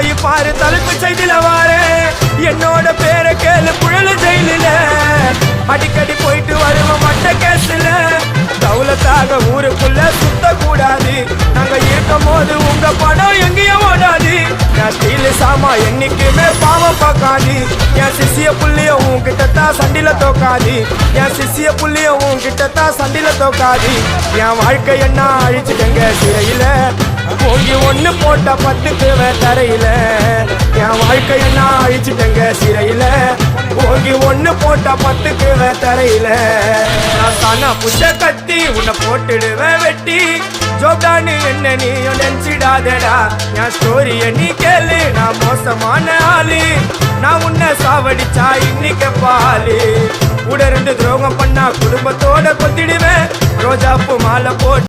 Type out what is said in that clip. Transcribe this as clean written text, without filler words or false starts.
போய் பாரு தலைப்பு செய்தில வாரே என்னோட பேரை கேளு புழல ஜெயிலில அடிக்கடி போயிட்டு வருவோம் மட்ட கேஸ்ல தௌலத்தாக ஊருக்குள்ள சுத்த கூடாது நாங்க இருக்கும் போது உங்க படம் எங்கேயும் ஓடாது என் ஸ்டீல் சாமா என்னைக்குமே பாவம் பார்க்காது என் சிசிய புள்ளிய உன்கிட்ட தான் சண்டில தோக்காது என் சிசிய புள்ளிய உன்கிட்ட தான் சண்டில தோக்காது என் வாழ்க்கை என்ன அழிச்சுட்டங்க சிறையில போங்கி ஒண்ணு போட்ட 10 தரையில என் வாழ்க்கை என்ன அழிச்சுட்டங்க சிறையில போங்கி ஒண்ணு போட்ட 10 தரையில நான் தானா புஷ கத்தி உன்னை போட்டுடுவேன் வெட்டி ஜோப்டான்னு என்ன நீயும் நினைச்சிடாதடா என் ஸ்டோரிய நீ கேளு நான் மோசமான ஆளு நான் உன்னை சாவடிச்சா இன்னைக்கு பாலு கூட 2 துரோகம் பண்ணா குடும்பத்தோட கொத்திடுவேன் ரோஜாப்பு மாலை போட்டு